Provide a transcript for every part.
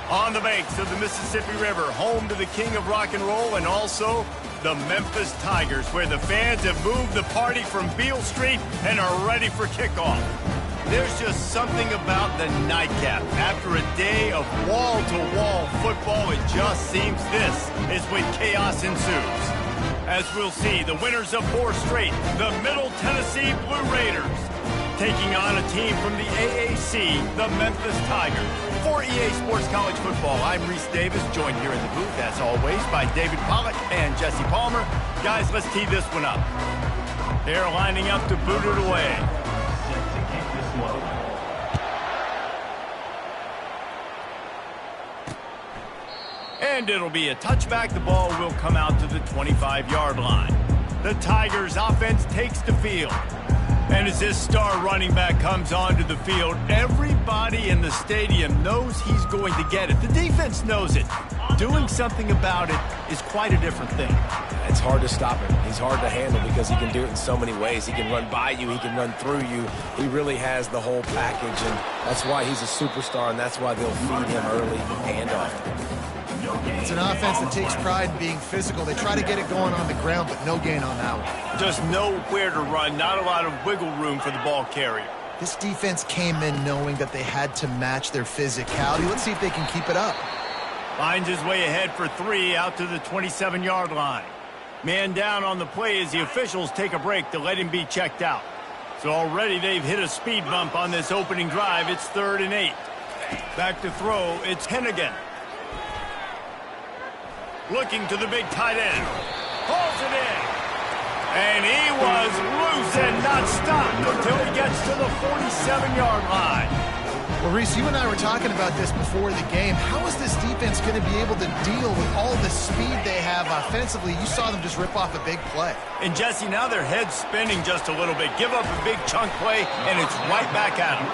On the banks of the Mississippi River, home to the king of rock and roll and also the Memphis Tigers, where the fans have moved the party from Beale Street and are ready for kickoff. There's just something about the nightcap. After a day of wall-to-wall football, it just seems this is when chaos ensues. As we'll see, the winners of 4 straight, the Middle Tennessee Blue Raiders, taking on a team from the AAC, the Memphis Tigers. For EA Sports College Football, I'm Reese Davis, joined here in the booth, as always, by David Pollack and Jesse Palmer. Guys, let's tee this one up. They're lining up to boot it away. And it'll be a touchback. The ball will come out to the 25-yard line. The Tigers offense takes the field. And as this star running back comes onto the field, everybody in the stadium knows he's going to get it. The defense knows it. Doing something about it is quite a different thing. It's hard to stop him. He's hard to handle because he can do it in so many ways. He can run by you. He can run through you. He really has the whole package, and that's why he's a superstar, and that's why they'll feed him early and often. It's an offense that takes pride in being physical. They try to get it going on the ground, but no gain on that one. Just nowhere to run, not a lot of wiggle room for the ball carrier. This defense came in knowing that they had to match their physicality. Let's see if they can keep it up. Finds his way ahead for 3 out to the 27-yard line. Man down on the play as the officials take a break to let him be checked out. So already they've hit a speed bump on this opening drive. It's 3rd and 8. Back to throw, it's Tenn again. Looking to the big tight end. Pulls it in. And he was loose and not stopped until he gets to the 47-yard line. Well, Reese, you and I were talking about this before the game. How is this defense going to be able to deal with all the speed they have offensively? You saw them just rip off a big play. And, Jesse, now their head's spinning just a little bit. Give up a big chunk play, and it's right back at them.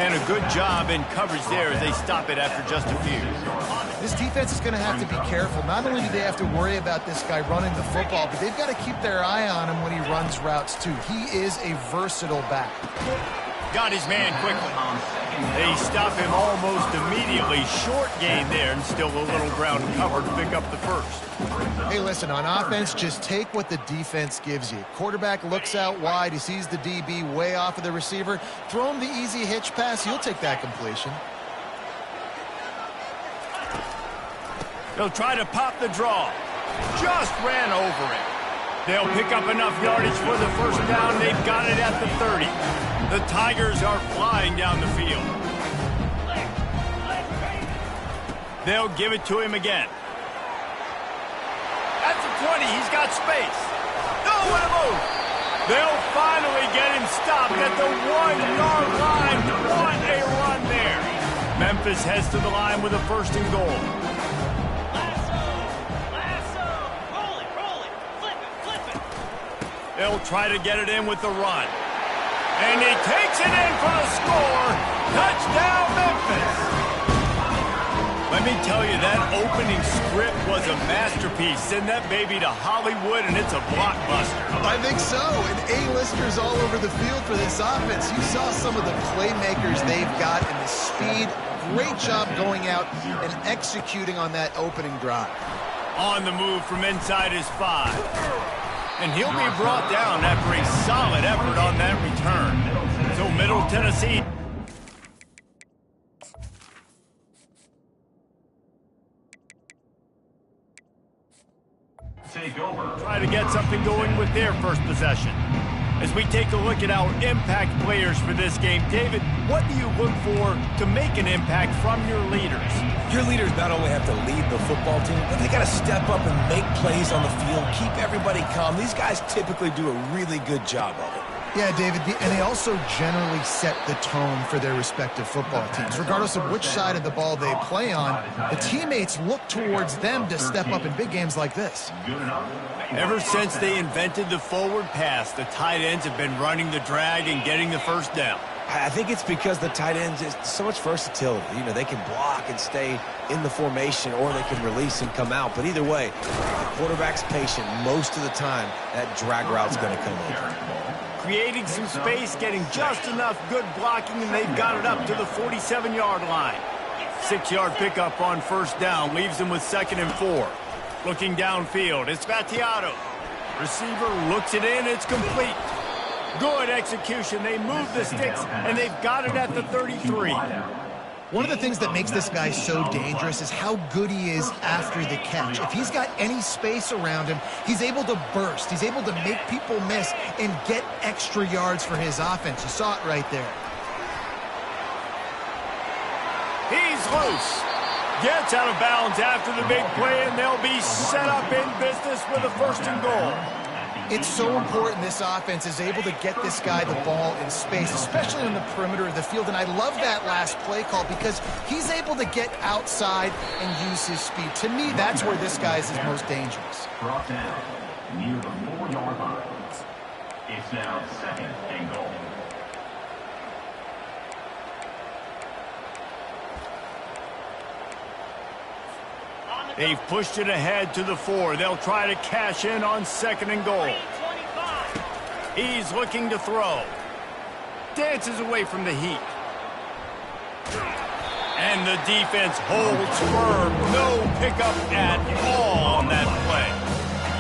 And a good job in coverage there as they stop it after just a few. This defense is going to have to be careful. Not only do they have to worry about this guy running the football, but they've got to keep their eye on him when he runs routes, too. He is a versatile back. Got his man quickly. They stop him almost immediately. Short gain there, and still a little ground cover to pick up the first. Hey, listen, on offense, just take what the defense gives you. Quarterback looks out wide. He sees the DB way off of the receiver. Throw him the easy hitch pass. He'll take that completion. They'll try to pop the draw. Just ran over it. They'll pick up enough yardage for the first down. They've got it at the 30. The Tigers are flying down the field. They'll give it to him again. At the 20, he's got space. Oh, what a move. They'll finally get him stopped at the 1-yard line. What a run there. Memphis heads to the line with a 1st and goal. They'll try to get it in with the run. And he takes it in for the score. Touchdown, Memphis. Let me tell you, that opening script was a masterpiece. Send that baby to Hollywood, and it's a blockbuster. I think so. And A-listers all over the field for this offense. You saw some of the playmakers they've got and the speed. Great job going out and executing on that opening drive. On the move from inside his 5. And he'll be brought down after a solid effort on that return. So Middle Tennessee take over. Try to get something going with their first possession. As we take a look at our impact players for this game, David, what do you look for to make an impact from your leaders? Your leaders not only have to lead the football team, but they got to step up and make plays on the field, keep everybody calm. These guys typically do a really good job of it. Yeah, David, and they also generally set the tone for their respective football teams. Regardless of which side of the ball they play on, the teammates look towards them to step up in big games like this. Ever since they invented the forward pass, the tight ends have been running the drag and getting the first down. I think it's because the tight ends is so much versatility. You know, they can block and stay in the formation, or they can release and come out. But either way, the quarterback's patient most of the time. That drag route's going to come over. Creating some space, getting just enough good blocking, and they've got it up to the 47-yard line. 6-yard pickup on first down leaves him with 2nd and 4. Looking downfield, it's Vattiato. Receiver looks it in, it's complete. Good execution. They move the sticks, and they've got it at the 33. One of the things that makes this guy so dangerous is how good he is after the catch. If he's got any space around him, he's able to burst. He's able to make people miss and get extra yards for his offense. You saw it right there. He's loose. Gets out of bounds after the big play, and they'll be set up in business with a 1st and goal. It's so important this offense is able to get this guy the ball in space, especially on the perimeter of the field. And I love that last play call because he's able to get outside and use his speed. To me, that's where this guy is his most dangerous. Brought down near the 4-yard line. It's now 2nd and goal. They've pushed it ahead to the 4. They'll try to cash in on 2nd and goal. He's looking to throw. Dances away from the heat. And the defense holds firm. No pickup at all on that play.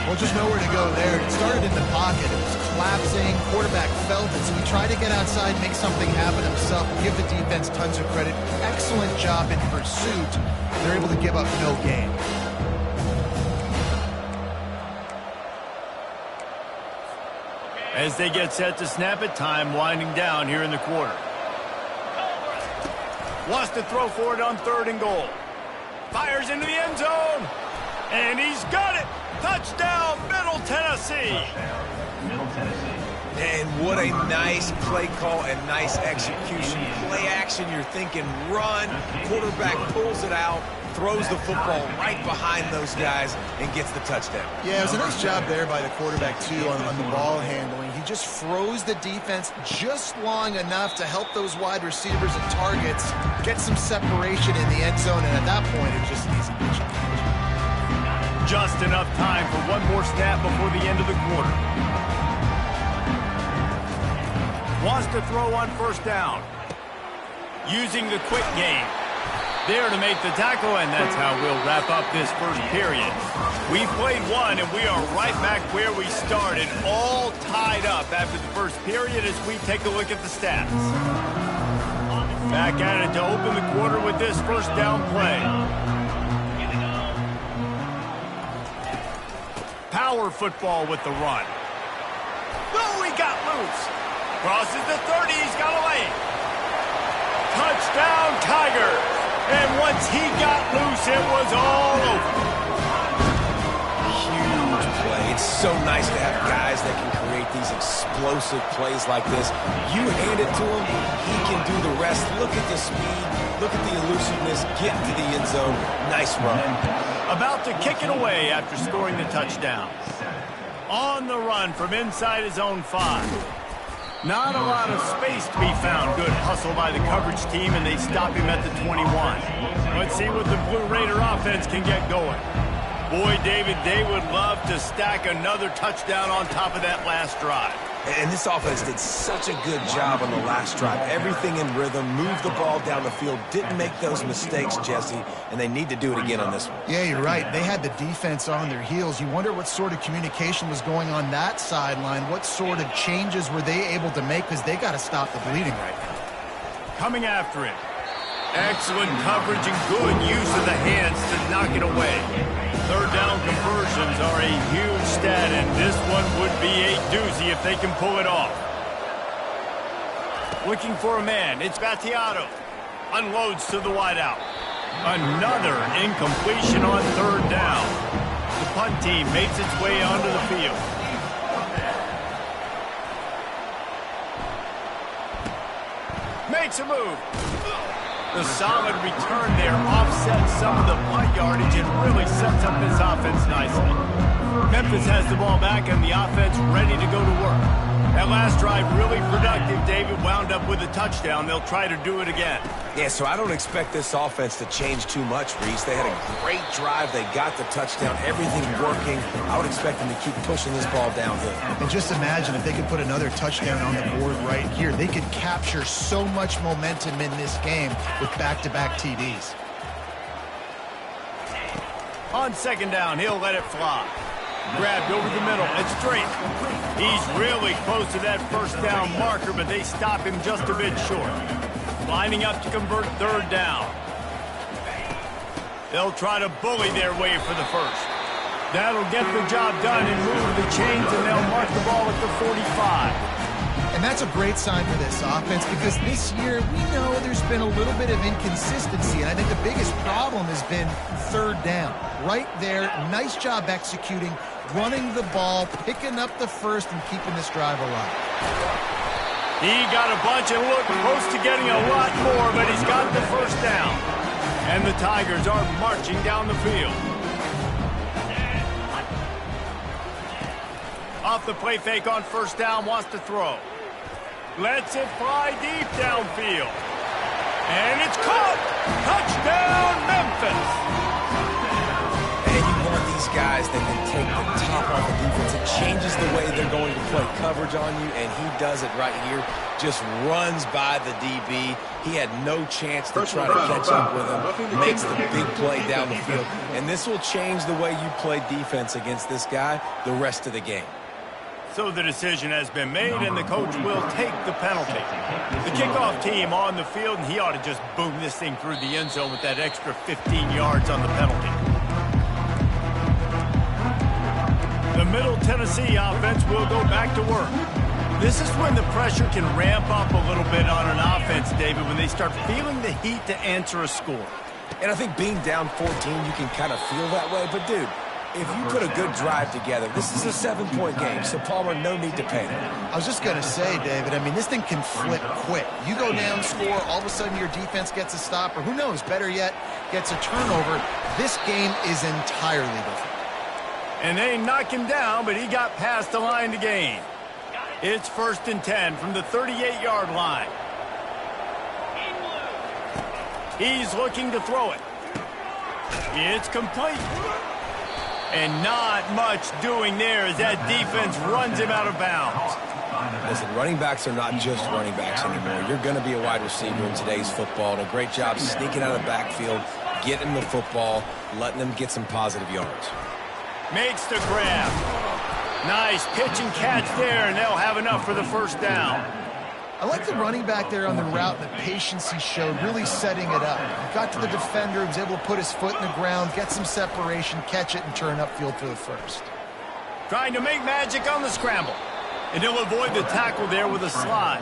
Well, just nowhere to go there. It started in the pocket. It was collapsing. Quarterback felt it, so he tried to get outside, make something happen himself. Give the defense tons of credit. Excellent job in pursuit. They're able to give up no gain. As they get set to snap it, time winding down here in the quarter. Wants to throw for it on 3rd and goal. Fires into the end zone. And he's got it. Touchdown, Middle Tennessee. Middle Tennessee. And what a nice play call and nice execution. Play action, you're thinking run. Quarterback pulls it out, throws the football right behind those guys, and gets the touchdown. Yeah, it was a nice job there by the quarterback, too, on the ball handling. He just froze the defense just long enough to help those wide receivers and targets get some separation in the end zone, and at that point, it was just an easy pitch. Just enough time for one more snap before the end of the quarter. Wants to throw on 1st down. Using the quick game. There to make the tackle, and that's how we'll wrap up this 1st period. We played one, and we are right back where we started, all tied up after the 1st period as we take a look at the stats. Back at it to open the quarter with this 1st down play. Power football with the run. Oh, he got loose. Crosses the 30, he's got away. Touchdown, Tigers. And once he got loose, it was all over. Huge play. It's so nice to have guys that can create these explosive plays like this. You hand it to him, he can do the rest. Look at the speed. Look at the elusiveness. Get into the end zone. Nice run. About to kick it away after scoring the touchdown. On the run from inside his own 5. Not a lot of space to be found. Good hustle by the coverage team, and they stop him at the 21. Let's see what the Blue Raider offense can get going. Boy, David, they would love to stack another touchdown on top of that last drive. And this offense did such a good job on the last drive. Everything in rhythm, moved the ball down the field, didn't make those mistakes, Jesse, and they need to do it again on this one. Yeah, you're right. They had the defense on their heels. You wonder what sort of communication was going on that sideline. What sort of changes were they able to make, because they got to stop the bleeding right now. Coming after it. Excellent coverage and good use of the hands to knock it away. 3rd down conversions are a huge stat, and this one would be a doozy if they can pull it off. Looking for a man. It's Vattiato. Unloads to the wideout. Another incompletion on 3rd down. The punt team makes its way onto the field. Makes a move. The solid return there offsets some of the punt yardage and really sets up this offense nicely. Memphis has the ball back and the offense ready to go to work. That last drive really productive. David wound up with a touchdown. They'll try to do it again. Yeah, so I don't expect this offense to change too much, Reese. They had a great drive. They got the touchdown. Everything working. I would expect them to keep pushing this ball downhill. And just imagine if they could put another touchdown on the board right here. They could capture so much momentum in this game with back-to-back TDs. On second down, he'll let it fly. Grabbed over the middle and straight. He's really close to that first down marker, but they stop him just a bit short. Lining up to convert third down. They'll try to bully their way for the first. That'll get the job done and move the chains, and they'll mark the ball at the 45. And that's a great sign for this offense because this year we know there's been a little bit of inconsistency, and I think the biggest problem has been third down. Right there, nice job executing, running the ball, picking up the first, and keeping this drive alive. He got a bunch and looked close to getting a lot more, but he's got the first down. And the Tigers are marching down the field. Off the play fake on first down, wants to throw. Lets it fly deep downfield. And it's caught! Touchdown, Memphis! And you want these guys that can take the top off the defense. It changes the way they're going to play coverage on you, and he does it right here. Just runs by the DB. He had no chance to try to catch up with him. Makes the big play down the field. And this will change the way you play defense against this guy the rest of the game. So the decision has been made, and the coach will take the penalty. The kickoff team on the field, and he ought to just boom this thing through the end zone with that extra 15 yards on the penalty. The Middle Tennessee offense will go back to work. This is when the pressure can ramp up a little bit on an offense, David, when they start feeling the heat to answer a score. And I think being down 14, you can kind of feel that way. But, dude, if you put a good drive together, this is a 7-point game, so Palmer, no need to panic. I was just going to say, David, I mean, this thing can flip quick. You go down, score, all of a sudden your defense gets a stop, or who knows, better yet, gets a turnover. This game is entirely different. And they knock him down, but he got past the line to gain. It's 1st and 10 from the 38-yard line. He's looking to throw it. It's complete. And not much doing there as that defense runs him out of bounds. Listen, running backs are not just running backs anymore. You're going to be a wide receiver in today's football, and a great job sneaking out of the backfield, getting the football, letting them get some positive yards. Makes the grab. Nice pitch and catch there, and they'll have enough for the first down. I like the running back there on the route, the patience he showed, really setting it up. He got to the defender, was able to put his foot in the ground, get some separation, catch it, and turn upfield for the first. Trying to make magic on the scramble. And he'll avoid the tackle there with a slide.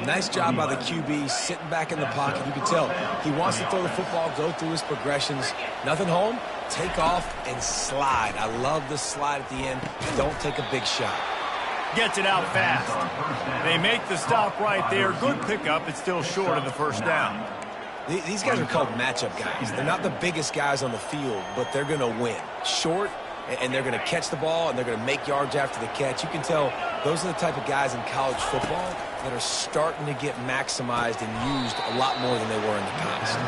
Nice job by the QB, sitting back in the pocket. You can tell he wants to throw the football, go through his progressions. Nothing home, take off and slide. I love the slide at the end. Don't take a big shot. Gets it out fast. They make the stop right there. Good pickup. It's still short of the first down. These guys are called matchup guys. They're not the biggest guys on the field, but they're going to win. Short, and they're going to catch the ball, and they're going to make yards after the catch. You can tell those are the type of guys in college football that are starting to get maximized and used a lot more than they were in the past.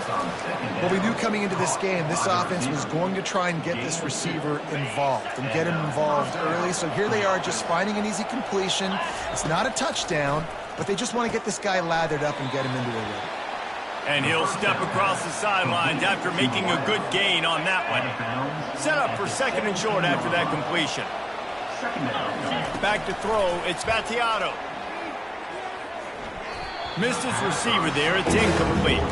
Well, we knew coming into this game, this offense was going to try and get this receiver involved and get him involved early. So here they are just finding an easy completion. It's not a touchdown, but they just want to get this guy lathered up and get him into a rhythm. And he'll step across the sidelines after making a good gain on that one. Set up for 2nd and short after that completion. Back to throw, it's Battiato. Missed his receiver there, it's incomplete.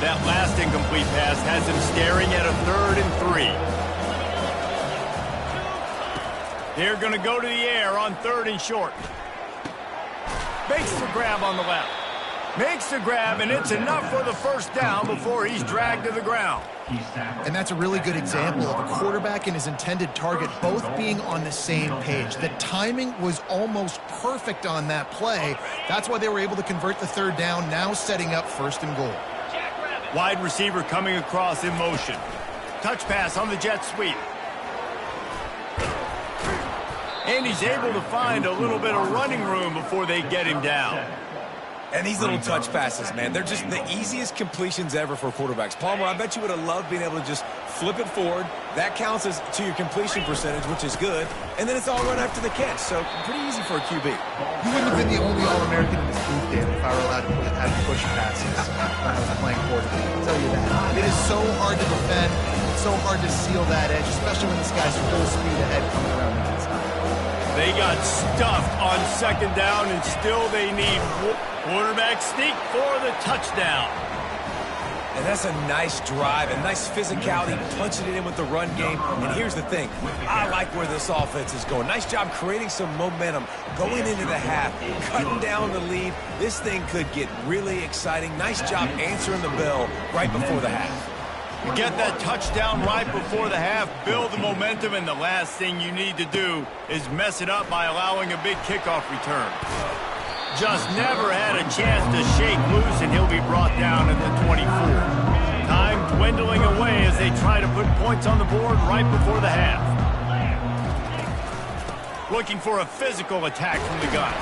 That last incomplete pass has him staring at a 3rd and 3. They're going to go to the air on 3rd and short. Makes the grab on the left. Makes the grab, and it's enough for the first down before he's dragged to the ground. And that's a really good example of a quarterback and his intended target both being on the same page. The timing was almost perfect on that play. That's why they were able to convert the 3rd down, now setting up 1st and goal. Wide receiver coming across in motion. Touch pass on the jet sweep. And he's able to find a little bit of running room before they get him down. And these little touch passes, man, they're just the easiest completions ever for quarterbacks. Palmer, I bet you would have loved being able to just flip it forward. That counts as to your completion percentage, which is good. And then it's all run after the catch. So pretty easy for a QB. You wouldn't have been the only All-American in this booth, David, if I were allowed to have push passes when I was playing quarterback. I'll tell you that. It is so hard to defend. It's so hard to seal that edge, especially when this guy's full speed ahead coming around the inside. They got stuffed on second down, and still they need quarterback sneak for the touchdown. And that's a nice drive, a nice physicality, punching it in with the run game. And here's the thing. I like where this offense is going. Nice job creating some momentum, going into the half, cutting down the lead. This thing could get really exciting. Nice job answering the bell right before the half. Get that touchdown right before the half, build the momentum, and the last thing you need to do is mess it up by allowing a big kickoff return. Just never had a chance to shake loose, and he'll be brought down at the 24. Time dwindling away as they try to put points on the board right before the half. Looking for a physical attack from the gun.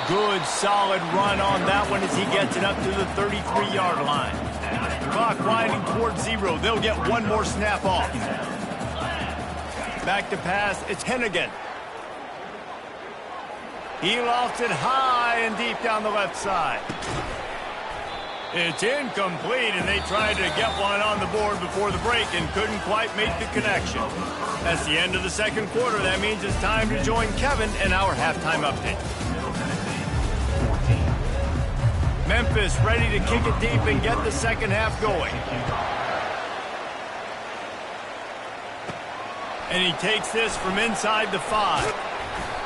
Good, solid run on that one as he gets it up to the 33-yard line. Clock winding towards 0. They'll get one more snap off. Back to pass. It's Hennigan. He lofts it high and deep down the left side. It's incomplete, and they tried to get one on the board before the break and couldn't quite make the connection. That's the end of the second quarter. That means it's time to join Kevin in our halftime update. Memphis ready to kick it deep and get the second half going. And he takes this from inside the 5.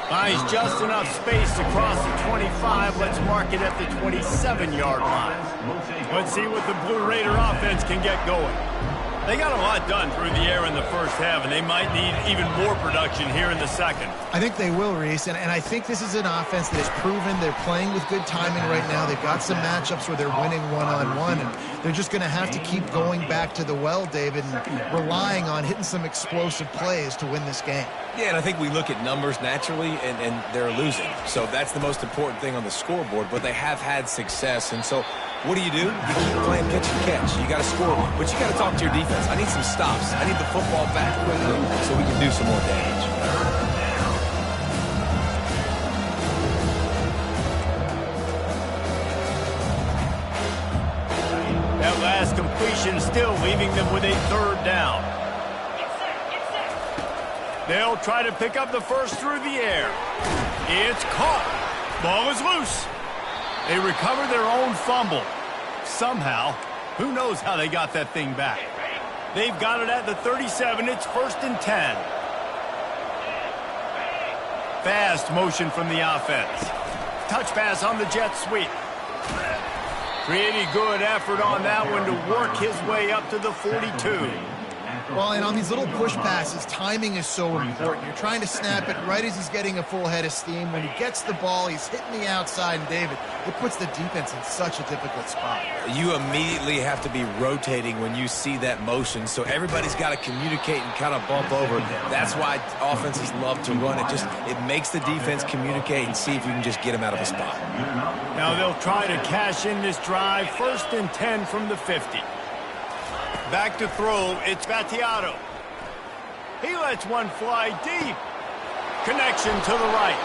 Buys just enough space to cross the 25. Let's mark it at the 27-yard line. Let's see what the Blue Raider offense can get going. They got a lot done through the air in the first half, and they might need even more production here in the second. I think they will, Reese, and I think this is an offense that has proven they're playing with good timing right now. They've got some matchups where they're winning one-on-one, and they're just going to have to keep going back to the well, David, and relying on hitting some explosive plays to win this game. Yeah, and I think we look at numbers naturally, and they're losing. So that's the most important thing on the scoreboard, but they have had success. And so what do? You keep playing pitch and catch. You got to score, but you got to talk to your defense. I need some stops. I need the football back quickly so we can do some more damage. That last completion still leaving them with a third down. They'll try to pick up the first through the air. It's caught. Ball is loose. They recover their own fumble. Somehow, who knows how they got that thing back. They've got it at the 37. It's 1st and 10. Fast motion from the offense. Touch pass on the jet sweep. Pretty good effort on that one to work his way up to the 42. Well, and on these little push passes, timing is so important. You're trying to snap it right as he's getting a full head of steam. When he gets the ball, he's hitting the outside, and David, it puts the defense in such a difficult spot. You immediately have to be rotating when you see that motion, so everybody's got to communicate and kind of bump over. That's why offenses love to run it. It makes the defense communicate and see if you can just get them out of a spot. Now they'll try to cash in this drive. 1st and 10 from the 50. Back to throw, it's Battiato. He lets one fly deep. Connection to the right.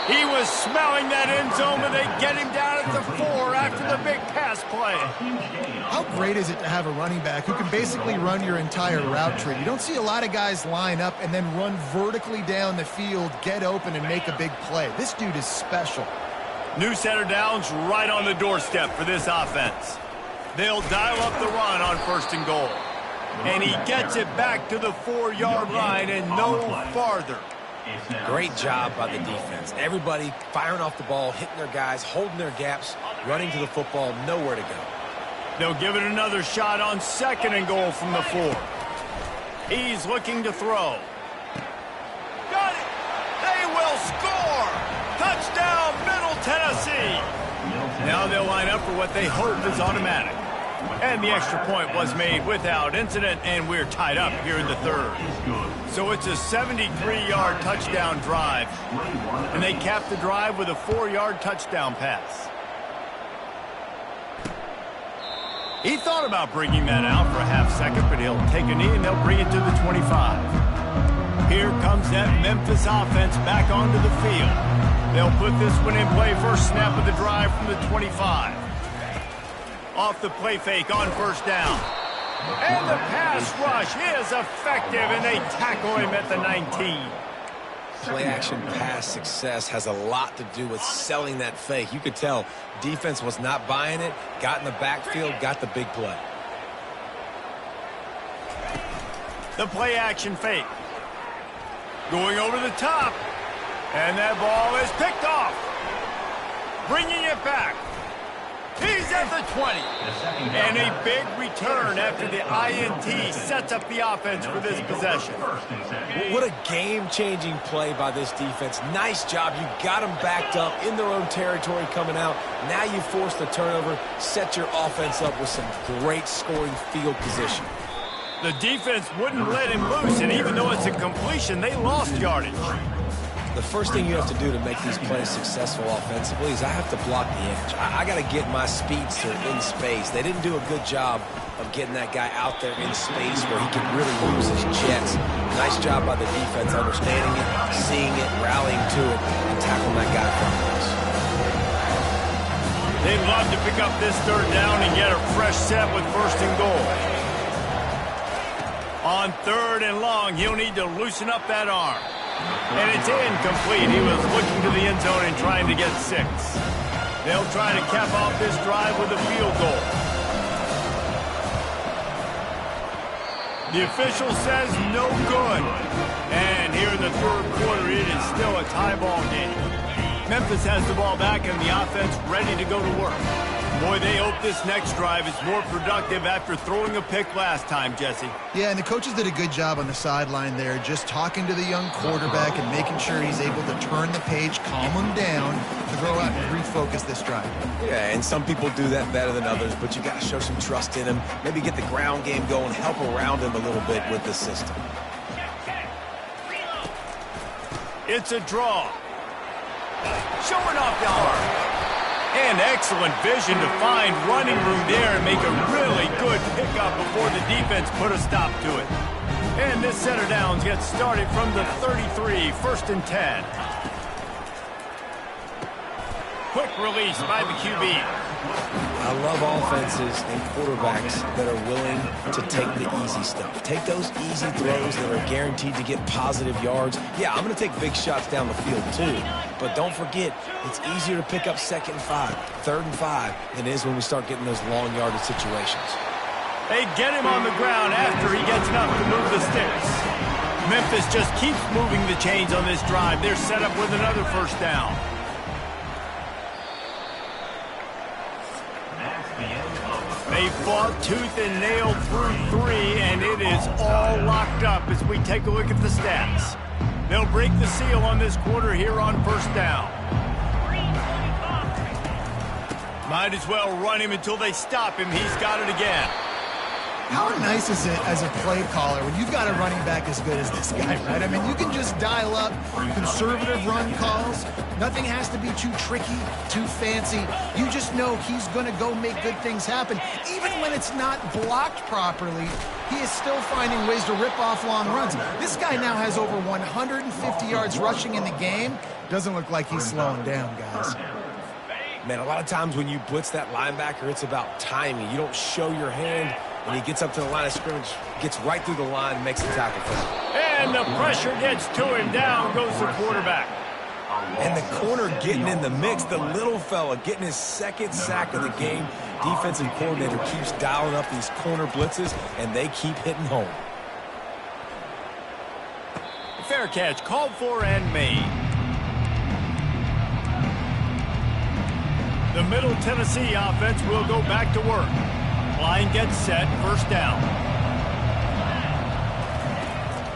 He was smelling that end zone, but they get him down at the 4 after the big pass play. How great is it to have a running back who can basically run your entire route tree? You don't see a lot of guys line up and then run vertically down the field, get open, and make a big play. This dude is special. New center downs right on the doorstep for this offense. They'll dial up the run on 1st and goal. And he gets it back to the 4-yard line and no farther. Great job by the defense. Everybody firing off the ball, hitting their guys, holding their gaps, running to the football, nowhere to go. They'll give it another shot on 2nd and goal from the 4. He's looking to throw. Got it! They will score! Touchdown, Middle Tennessee! Now they'll line up for what they hope is automatic. And the extra point was made without incident, and we're tied up here in the 3rd. So it's a 73-yard touchdown drive, and they cap the drive with a 4-yard touchdown pass. He thought about bringing that out for a half second, but he'll take a knee and they'll bring it to the 25. Here comes that Memphis offense back onto the field. They'll put this one in play. First snap of the drive from the 25. Off the play fake on first down. And the pass rush is effective, and they tackle him at the 19. Play-action pass success has a lot to do with selling that fake. You could tell defense was not buying it, got in the backfield, got the big play. The play-action fake. Going over the top. And that ball is picked off. Bringing it back. He's at the 20. And a big return after the INT sets up the offense for this possession. What a game-changing play by this defense. Nice job. You got them backed up in their own territory coming out. Now you force the turnover, set your offense up with some great scoring field position. The defense wouldn't let him loose, and even though it's a completion, they lost yardage. The first thing you have to do to make these plays successful offensively is I have to block the edge. I got to get my speedster in space. They didn't do a good job of getting that guy out there in space where he can really use his jets. Nice job by the defense understanding it, seeing it, rallying to it, and tackling that guy from this. They'd love to pick up this third down and get a fresh set with first and goal. On third and long, he'll need to loosen up that arm. And it's incomplete. He was looking to the end zone and trying to get 6. They'll try to cap off this drive with a field goal. The official says no good. And here in the third quarter, it is still a tie ball game. Memphis has the ball back and the offense ready to go to work. Boy, they hope this next drive is more productive after throwing a pick last time, Jesse. Yeah, and the coaches did a good job on the sideline there, just talking to the young quarterback and making sure he's able to turn the page, calm him down, to go out and refocus this drive. Yeah, and some people do that better than others, but you got to show some trust in him, maybe get the ground game going, help around him a little bit with the system. It's a draw. Showing off the arm. And excellent vision to find running room there and make a really good pickup before the defense put a stop to it. And this set of downs gets started from the 33, first and 10. Quick release by the QB. I love offenses and quarterbacks that are willing to take the easy stuff. Take those easy throws that are guaranteed to get positive yards. Yeah, I'm going to take big shots down the field too. But don't forget, it's easier to pick up 2nd and 5, 3rd and 5 than it is when we start getting those long yardage situations. They get him on the ground after he gets enough to move the sticks. Memphis just keeps moving the chains on this drive. They're set up with another first down. They fought tooth and nail through 3, and it is all locked up as we take a look at the stats. They'll break the seal on this quarter here on first down. Might as well run him until they stop him. He's got it again. How nice is it as a play caller when you've got a running back as good as this guy, right? I mean, you can just dial up conservative run calls. Nothing has to be too tricky, too fancy. You just know he's going to go make good things happen. Even when it's not blocked properly, he is still finding ways to rip off long runs. This guy now has over 150 yards rushing in the game. Doesn't look like he's slowing down, guys. Man, a lot of times when you blitz that linebacker, it's about timing. You don't show your hand. When he gets up to the line of scrimmage, gets right through the line and makes the tackle for him. And the pressure gets to him. Down goes the quarterback. And the corner getting in the mix. The little fella getting his 2nd sack of the game. Defensive coordinator keeps dialing up these corner blitzes, and they keep hitting home. Fair catch called for and made. The Middle Tennessee offense will go back to work. Line gets set, first down.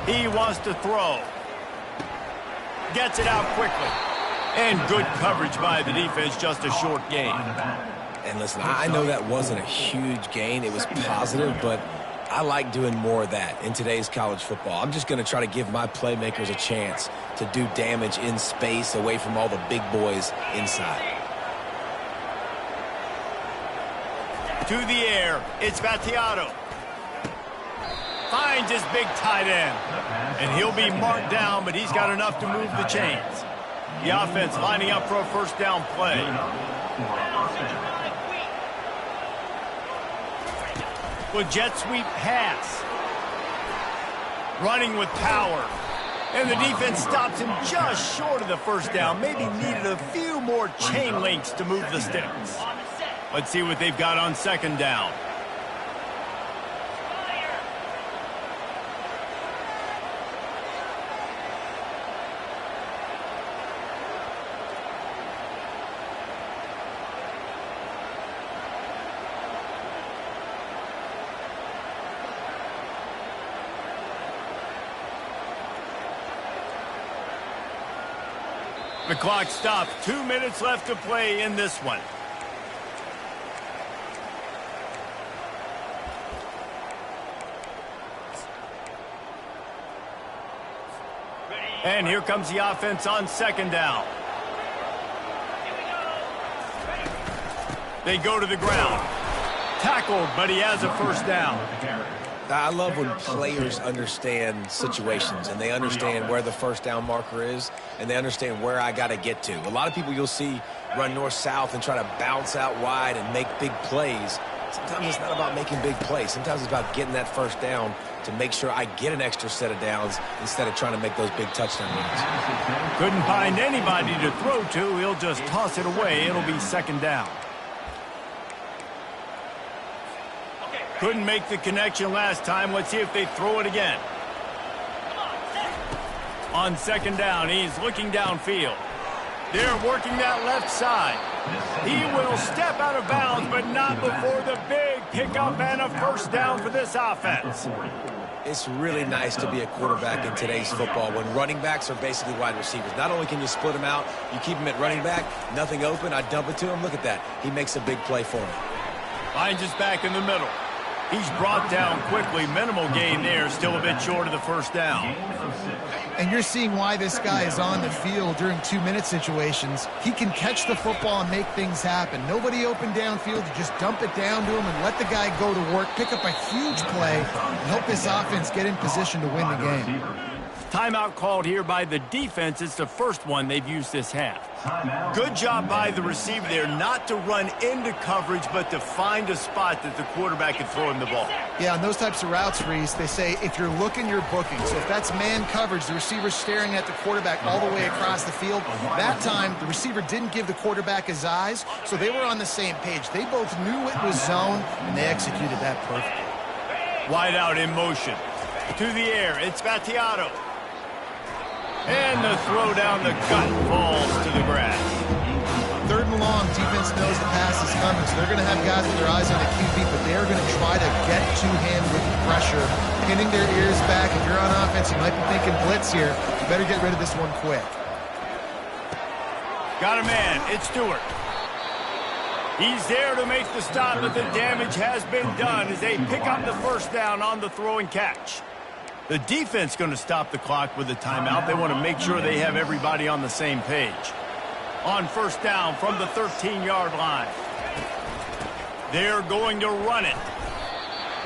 He wants to throw. Gets it out quickly. And good coverage by the defense, just a short gain. And listen, I know that wasn't a huge gain. It was positive, but I like doing more of that in today's college football. I'm just going to try to give my playmakers a chance to do damage in space away from all the big boys inside. To the air, it's Battiato. Finds his big tight end. And he'll be marked down, but he's got enough to move the chains. The offense lining up for a first down play. With jet sweep pass. Running with power. And the defense stops him just short of the first down. Maybe needed a few more chain links to move the sticks. Let's see what they've got on second down. The clock stops. 2 minutes left to play in this one. And here comes the offense on second down. They go to the ground. Tackled, but he has a first down. I love when players understand situations and they understand where the first down marker is and they understand where I got to get to. A lot of people you'll see run north-south and try to bounce out wide and make big plays. Sometimes it's not about making big plays. Sometimes it's about getting that first down to make sure I get an extra set of downs instead of trying to make those big touchdown runs. Couldn't find anybody to throw to. He'll just toss it away. It'll be second down. Couldn't make the connection last time. Let's see if they throw it again. On second down, he's looking downfield. They're working that left side. He will step out of bounds, but not before the big pickup and a first down for this offense. It's really nice to be a quarterback in today's football when running backs are basically wide receivers. Not only can you split them out, you keep them at running back, nothing open, I dump it to him. Look at that. He makes a big play for me. Finds his back in the middle. He's brought down quickly. Minimal gain there. Still a bit short of the first down. And you're seeing why this guy is on the field during 2-minute situations. He can catch the football and make things happen. Nobody open downfield. You just dump it down to him and let the guy go to work, pick up a huge play, and help this offense get in position to win the game. Timeout called here by the defense. It's the first one they've used this half. Good job by the receiver there not to run into coverage, but to find a spot that the quarterback could throw him the ball. Yeah, on those types of routes, Reese, they say if you're looking, you're booking. So if that's man coverage, the receiver's staring at the quarterback all the way across the field. That time, the receiver didn't give the quarterback his eyes, so they were on the same page. They both knew it was zone, and they executed that perfectly. Wide out in motion. To the air, it's Battiato. And the throw down the gut falls to the grass. Third and long, defense knows the pass is coming, so they're going to have guys with their eyes on the QB, but they're going to try to get to him with pressure, pinning their ears back. If you're on offense, you might be thinking blitz here. You better get rid of this one quick. Got a man. It's Stewart. He's there to make the stop, but the damage has been done as they pick up the first down on the throw and catch. The defense going to stop the clock with a timeout. They want to make sure they have everybody on the same page. On first down from the 13-yard line. They're going to run it.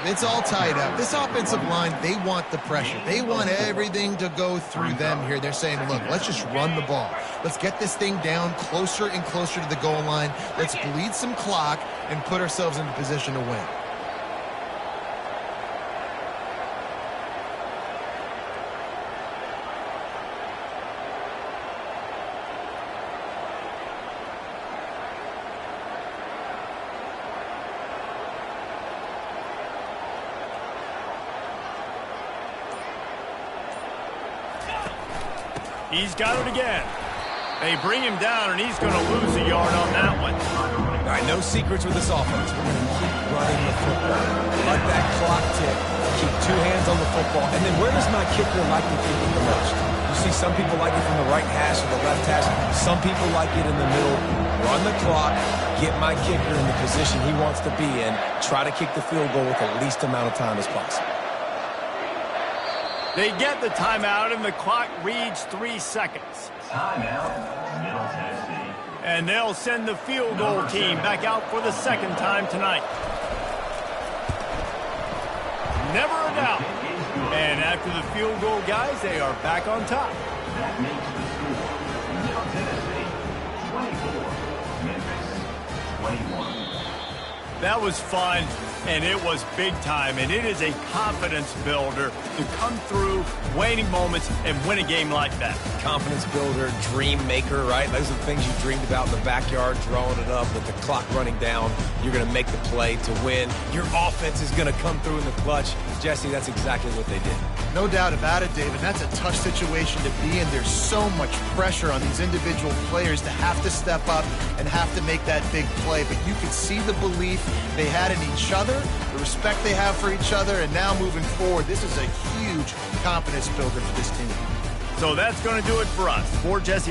It's all tied up. This offensive line, they want the pressure. They want everything to go through them here. They're saying, look, let's just run the ball. Let's get this thing down closer and closer to the goal line. Let's bleed some clock and put ourselves into position to win. He's got it again. They bring him down, and he's going to lose a yard on that one. All right, no secrets with this offense. We're going to keep running the football. Let that clock tick. Keep two hands on the football. And then where does my kicker like to kick it the most? You see some people like it from the right hash or the left hash. Some people like it in the middle. Run the clock. Get my kicker in the position he wants to be in. Try to kick the field goal with the least amount of time as possible. They get the timeout, and the clock reads 3 seconds. Timeout, Middle Tennessee. And they'll send the field goal team back out for the second time tonight. never a doubt. And after the field goal, guys, they are back on top. That makes the score Middle Tennessee 24, Memphis 21. That was fun, and it was big time, and it is a confidence builder to come through waning moments and win a game like that. Confidence builder, dream maker, right? Those are the things you dreamed about in the backyard, drawing it up with the clock running down. You're going to make the play to win. Your offense is going to come through in the clutch. Jesse, that's exactly what they did. No doubt about it, David. That's a tough situation to be in. There's so much pressure on these individual players to have to step up and have to make that big play. But you can see the belief they had in each other, the respect they have for each other, and now moving forward, this is a huge confidence builder for this team. So that's going to do it for us. For Jesse